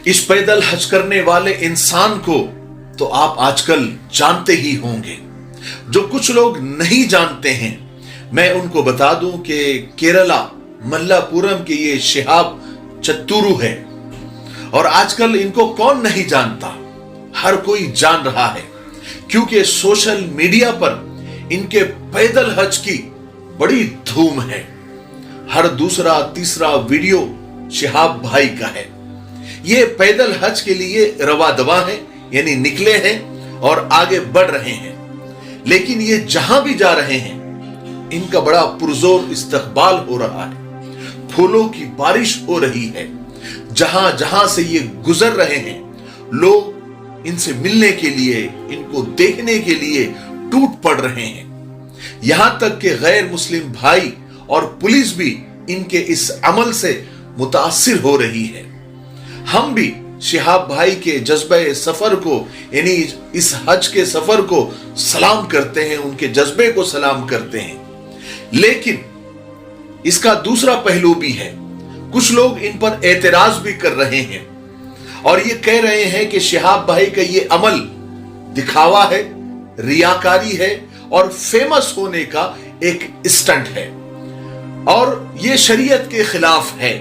इस पैदल हज करने वाले इंसान को तो आप आजकल जानते ही होंगे। जो कुछ लोग नहीं जानते हैं, मैं उनको बता दूं कि केरला मल्लापुरम के ये शिहाब चत्तुरू है और आजकल इनको कौन नहीं जानता, हर कोई जान रहा है क्योंकि सोशल मीडिया पर इनके पैदल हज की बड़ी धूम है। हर दूसरा तीसरा वीडियो शिहाब भाई का है। ये पैदल हज के लिए रवा दवा है, यानी निकले हैं और आगे बढ़ रहे हैं। लेकिन ये जहां भी जा रहे हैं इनका बड़ा पुरजोर इस्तकबाल हो रहा है, फूलों की बारिश हो रही है। जहां जहां से ये गुजर रहे हैं लोग इनसे मिलने के लिए, इनको देखने के लिए टूट पड़ रहे हैं। यहां तक कि गैर मुस्लिम भाई और पुलिस भी इनके इस अमल से मुतासिर हो रही है। हम भी शिहाब भाई के जज्बे सफर को, यानी इस हज के सफर को सलाम करते हैं, उनके जज्बे को सलाम करते हैं। लेकिन इसका दूसरा पहलू भी है। कुछ लोग इन पर एतराज भी कर रहे हैं और ये कह रहे हैं कि शिहाब भाई का ये अमल दिखावा है, रियाकारी है और फेमस होने का एक स्टंट है और ये शरीयत के खिलाफ है।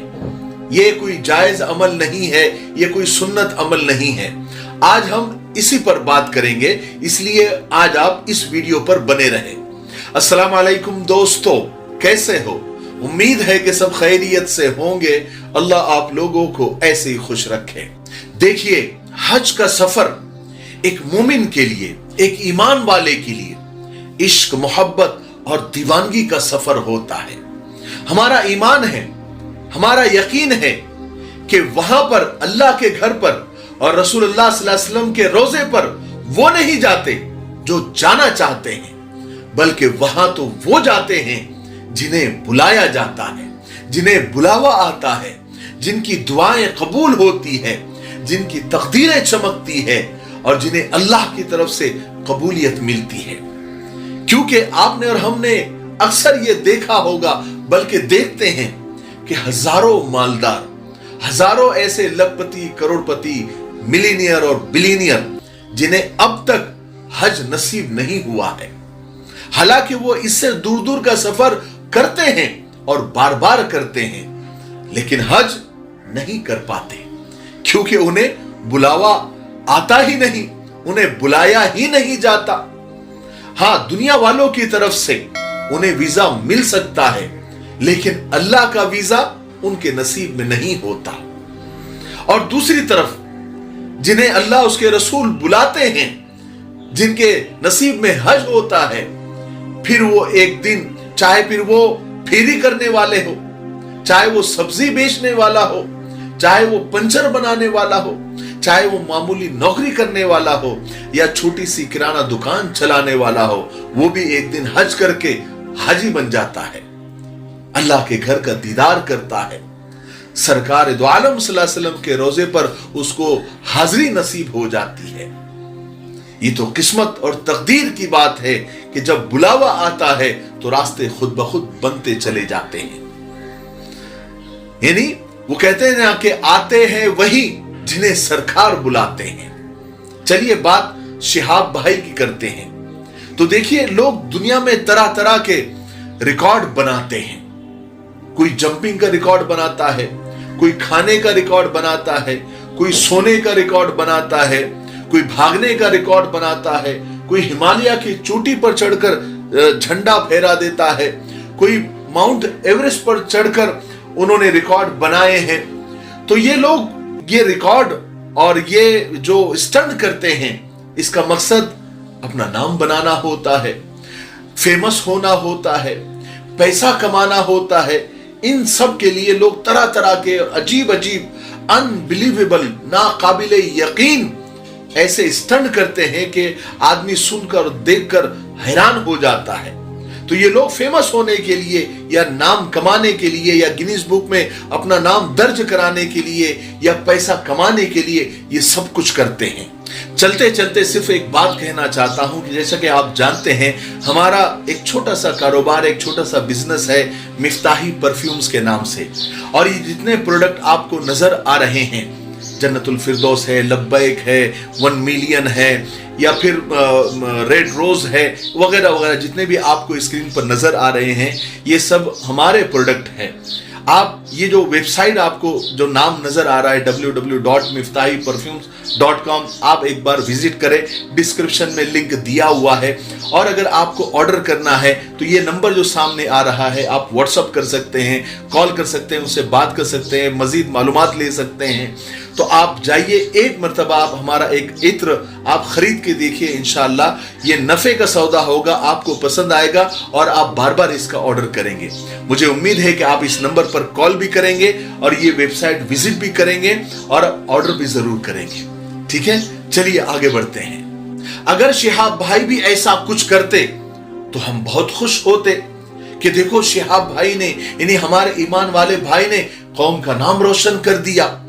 ये कोई जायज अमल नहीं है, ये कोई सुन्नत अमल नहीं है। आज हम इसी पर बात करेंगे, इसलिए आज आप इस वीडियो पर बने रहें। अस्सलाम वालेकुम दोस्तों, कैसे हो? उम्मीद है कि सब खैरियत से होंगे। अल्लाह आप लोगों को ऐसे ही खुश रखे। देखिए, हज का सफर एक मोमिन के लिए, एक ईमान वाले के लिए इश्क, मोहब्बत और दीवानगी का सफर होता है। हमारा ईमान है, हमारा यकीन है कि वहां पर अल्लाह के घर पर और रसूलुल्लाह सल्लल्लाहु अलैहि वसल्लम के रोजे पर वो नहीं जाते जो जाना चाहते हैं, बल्कि वहां तो वो जाते हैं जिन्हें बुलाया जाता है, जिन्हें बुलावा आता है, जिनकी दुआएं कबूल होती है, जिनकी तकदीरें चमकती है और जिन्हें अल्लाह की तरफ से कबूलियत मिलती है। क्योंकि आपने और हमने अक्सर ये देखा होगा, बल्कि देखते हैं कि हजारों मालदार, हजारों ऐसे लखपति, करोड़पति, मिलीनियर और बिलीनियर जिन्हें अब तक हज नसीब नहीं हुआ है, हालांकि वो इससे दूर दूर का सफर करते हैं और बार बार करते हैं, लेकिन हज नहीं कर पाते क्योंकि उन्हें बुलावा आता ही नहीं, उन्हें बुलाया ही नहीं जाता। हां, दुनिया वालों की तरफ से उन्हें वीजा मिल सकता है, लेकिन अल्लाह का वीजा उनके नसीब में नहीं होता। और दूसरी तरफ जिन्हें अल्लाह उसके रसूल बुलाते हैं, जिनके नसीब में हज होता है, फिर वो एक दिन, चाहे फिर वो फेरी करने वाले हो, चाहे वो सब्जी बेचने वाला हो, चाहे वो पंचर बनाने वाला हो, चाहे वो मामूली नौकरी करने वाला हो या छोटी सी किराना दुकान चलाने वाला हो, वो भी एक दिन हज करके हाजी बन जाता है, अल्लाह के घर का दीदार करता है, सरकार दो आलम सल्लल्लाहु अलैहि वसल्लम के रोजे पर उसको हाजिरी नसीब हो जाती है। ये तो किस्मत और तकदीर की बात है कि जब बुलावा आता है तो रास्ते खुद ब खुद बनते चले जाते हैं। यानी वो कहते हैं ना कि आते हैं वही जिन्हें सरकार बुलाते हैं। चलिए बात शिहाब भाई की करते हैं। तो देखिए, लोग दुनिया में तरह तरह के रिकॉर्ड बनाते हैं। कोई जंपिंग का रिकॉर्ड बनाता है, कोई खाने का रिकॉर्ड बनाता है, कोई सोने का रिकॉर्ड बनाता है, कोई भागने का रिकॉर्ड बनाता है, कोई हिमालय की चोटी पर चढ़कर झंडा फहरा देता है, कोई माउंट एवरेस्ट पर चढ़कर उन्होंने रिकॉर्ड बनाए हैं। तो ये लोग ये रिकॉर्ड और ये जो स्टंट करते हैं, इसका मकसद अपना नाम बनाना होता है, फेमस होना होता है, पैसा कमाना होता है। इन सब के लिए लोग तरह तरह के अजीब अजीब, अनबिलीवेबल, नाकाबिले यकीन ऐसे स्टंट करते हैं कि आदमी सुनकर देखकर हैरान हो जाता है। तो ये लोग फेमस होने के लिए या नाम कमाने के लिए या गिनीज बुक में अपना नाम दर्ज कराने के लिए या पैसा कमाने के लिए ये सब कुछ करते हैं। चलते चलते सिर्फ एक बात कहना चाहता हूं कि जैसा कि आप जानते हैं, हमारा एक छोटा सा कारोबार, एक छोटा सा बिजनेस है मिफ्ताही परफ्यूम्स के नाम से। और ये जितने प्रोडक्ट आपको नजर आ रहे हैं, जन्नतुल फिरदौस है, लब्बैक है, 1 मिलियन है, या फिर रेड रोज है, वगैरह वगैरह जितने भी आपको स्क्रीन पर नजर आ रहे हैं, ये सब हमारे प्रोडक्ट हैं। आप ये जो वेबसाइट आपको जो नाम नजर आ रहा है www.miftahiperfumes.com, आप एक बार विजिट करें, डिस्क्रिप्शन में लिंक दिया हुआ है। और अगर आपको ऑर्डर करना है तो ये नंबर जो सामने आ रहा है, आप व्हाट्सअप कर सकते हैं, कॉल कर सकते हैं, उनसे बात कर सकते हैं, मजीद मालूमात ले सकते हैं। तो आप जाइए, एक मरतबा आप हमारा एक इत्र आप खरीद के देखिए, इंशाअल्लाह ये नफे का सौदा होगा, आपको पसंद आएगा और आप बार बार इसका ऑर्डर करेंगे। मुझे उम्मीद है कि आप इस नंबर पर कॉल भी करेंगे और ये वेबसाइट विजिट भी करेंगे और ऑर्डर भी जरूर करेंगे। ठीक है, चलिए आगे बढ़ते हैं। अगर शिहाब भाई भी ऐसा कुछ करते तो हम बहुत खुश होते कि देखो शिहाब भाई ने, यानी हमारे ईमान वाले भाई ने कौम का नाम रोशन कर दिया।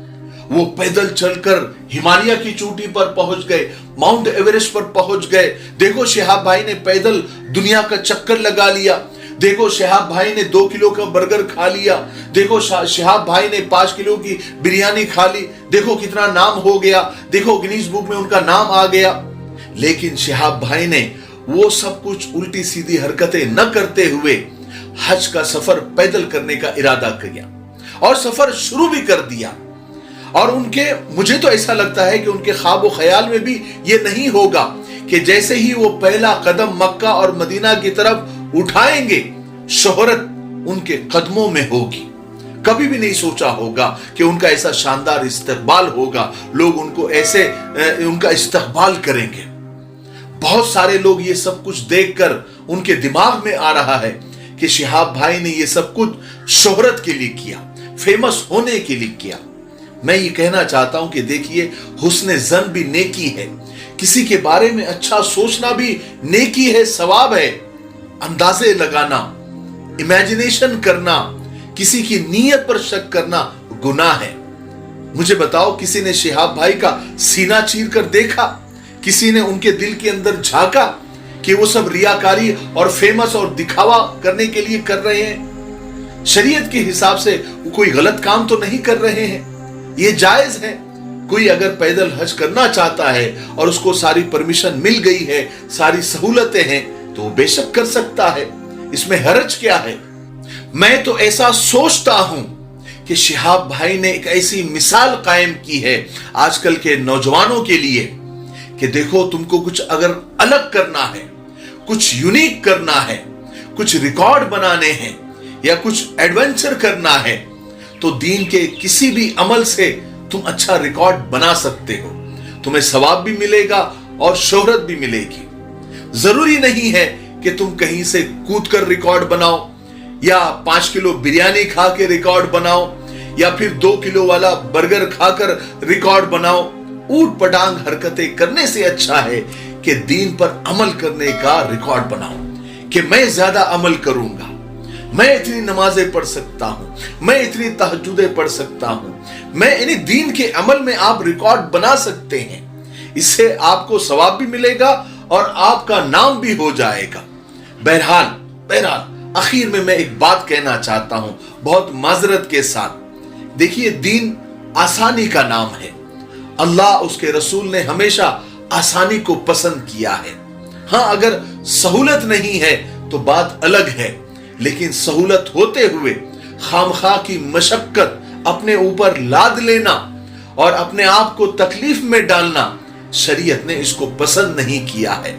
वो पैदल चलकर हिमालय की चोटी पर पहुंच गए, माउंट एवरेस्ट पर पहुंच गए। देखो शिहाब भाई ने पैदल दुनिया का चक्कर लगा लिया। देखो शिहाब भाई ने 2 किलो का बर्गर खा लिया। देखो शिहाब भाई ने 5 किलो की बिरयानी खा ली। देखो कितना नाम हो गया, देखो गिनीज बुक में उनका नाम आ गया। लेकिन शिहाब भाई ने वो सब कुछ उल्टी सीधी हरकतें न करते हुए हज का सफर पैदल करने का इरादा किया और सफर शुरू भी कर दिया। और मुझे तो ऐसा लगता है कि उनके ख्वाब ख्याल में भी ये नहीं होगा कि जैसे ही वो पहला कदम मक्का और मदीना की तरफ उठाएंगे, शोहरत उनके कदमों में होगी। कभी भी नहीं सोचा होगा कि उनका ऐसा शानदार इस्तकबाल होगा, लोग उनको ऐसे उनका इस्तकबाल करेंगे। बहुत सारे लोग ये सब कुछ देखकर उनके दिमाग में आ रहा है कि शिहाब भाई ने ये सब कुछ शोहरत के लिए किया, फेमस होने के लिए किया। मैं ये कहना चाहता हूं कि देखिए, हुस्न ज़न भी नेकी है, किसी के बारे में अच्छा सोचना भी नेकी है, सवाब है। अंदाजे लगाना, इमेजिनेशन करना, किसी की नीयत पर शक करना गुनाह है। मुझे बताओ, किसी ने शिहाब भाई का सीना चीर कर देखा? किसी ने उनके दिल के अंदर झांका कि वो सब रियाकारी और फेमस और दिखावा करने के लिए कर रहे हैं? शरीयत के हिसाब से कोई गलत काम तो नहीं कर रहे हैं, ये जायज है। कोई अगर पैदल हज करना चाहता है और उसको सारी परमिशन मिल गई है, सारी सहूलतें हैं, तो वो बेशक कर सकता है, इसमें हरज क्या है। मैं तो ऐसा सोचता हूं कि शिहाब भाई ने एक ऐसी मिसाल कायम की है आजकल के नौजवानों के लिए कि देखो, तुमको कुछ अगर अलग करना है, कुछ यूनिक करना है, कुछ रिकॉर्ड बनाने हैं या कुछ एडवेंचर करना है, तो दीन के किसी भी अमल से तुम अच्छा रिकॉर्ड बना सकते हो। तुम्हें सवाब भी मिलेगा और शोहरत भी मिलेगी। जरूरी नहीं है कि तुम कहीं से कूद कर रिकॉर्ड बनाओ, या 5 किलो बिरयानी खा के रिकॉर्ड बनाओ, या फिर 2 किलो वाला बर्गर खाकर रिकॉर्ड बनाओ। ऊट पटांग हरकतें करने से अच्छा है कि दीन पर अमल करने का रिकॉर्ड बनाओ कि मैं ज्यादा अमल करूंगा, मैं इतनी नमाजें पढ़ सकता हूं, मैं इतनी तहज्जुदें पढ़ सकता हूं, मैं यानी दीन के अमल में आप रिकॉर्ड बना सकते हैं। इससे आपको सवाब भी मिलेगा और आपका नाम भी हो जाएगा। बहरहाल आखिर में मैं एक बात कहना चाहता हूं बहुत माजरत के साथ। देखिए, दीन आसानी का नाम है। अल्लाह, उसके रसूल ने हमेशा आसानी को पसंद किया है। हां, अगर सहूलत नहीं है तो बात अलग है, लेकिन सहूलत होते हुए खामखा की मशक्कत अपने ऊपर लाद लेना और अपने आप को तकलीफ में डालना, शरीयत ने इसको पसंद नहीं किया है।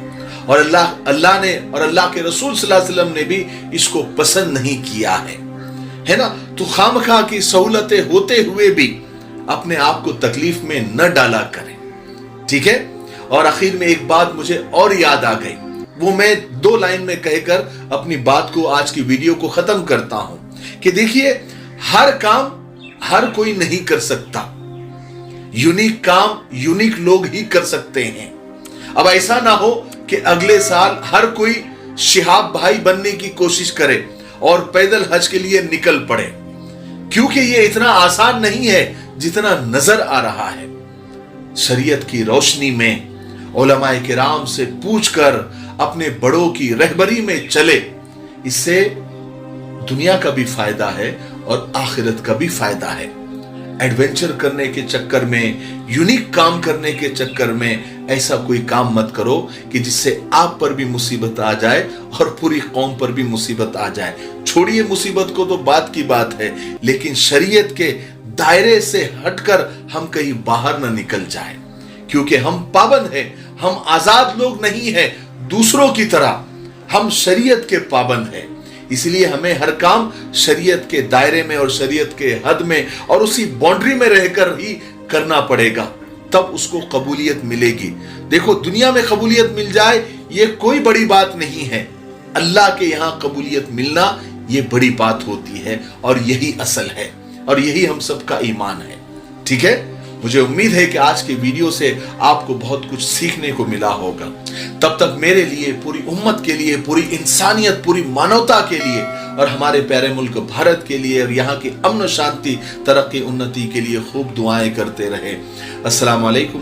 और अल्लाह ने और अल्लाह के रसूल सल्लल्लाहु अलैहि वसल्लम ने भी इसको पसंद नहीं किया है ना। तो खामखा की सहूलतें होते हुए भी अपने आप को तकलीफ में न डाला करें, ठीक है। और आखिर में एक बात मुझे और याद आ गई, वो मैं 2 लाइन में कहकर अपनी बात को, आज की वीडियो को खत्म करता हूं कि देखिए, हर काम हर कोई नहीं कर सकता। यूनिक काम यूनिक लोग ही कर सकते हैं। अब ऐसा ना हो कि अगले साल हर कोई शिहाब भाई बनने की कोशिश करे और पैदल हज के लिए निकल पड़े, क्योंकि ये इतना आसान नहीं है जितना नजर आ रहा है। शरीयत की रोशनी में उलमाए किराम से पूछकर अपने बड़ों की रहबरी में चले, इससे दुनिया का भी फायदा है और आखिरत का भी फायदा है। एडवेंचर करने के चक्कर में, यूनिक काम करने के चक्कर में ऐसा कोई काम मत करो कि जिससे आप पर भी मुसीबत आ जाए और पूरी कौम पर भी मुसीबत आ जाए। छोड़िए मुसीबत को तो बात की बात है, लेकिन शरीयत के दायरे से हटकर हम कहीं बाहर न निकल जाए, क्योंकि हम पाबंद हैं, हम आजाद लोग नहीं हैं दूसरों की तरह, हम शरीयत के पाबंद हैं। इसलिए हमें हर काम शरीयत के दायरे में और शरीयत के हद में और उसी बाउंड्री में रहकर ही करना पड़ेगा, तब उसको कबूलियत मिलेगी। देखो, दुनिया में कबूलियत मिल जाए ये कोई बड़ी बात नहीं है, अल्लाह के यहां कबूलियत मिलना ये बड़ी बात होती है, और यही असल है और यही हम सबका ईमान है। ठीक है, मुझे उम्मीद है कि आज के वीडियो से आपको बहुत कुछ सीखने को मिला होगा। तब तक मेरे लिए, पूरी उम्मत के लिए, पूरी इंसानियत, पूरी मानवता के लिए और हमारे प्यारे मुल्क भारत के लिए और यहाँ की अमन शांति, तरक्की, उन्नति के लिए खूब दुआएं करते रहे। अस्सलाम वालेकुम।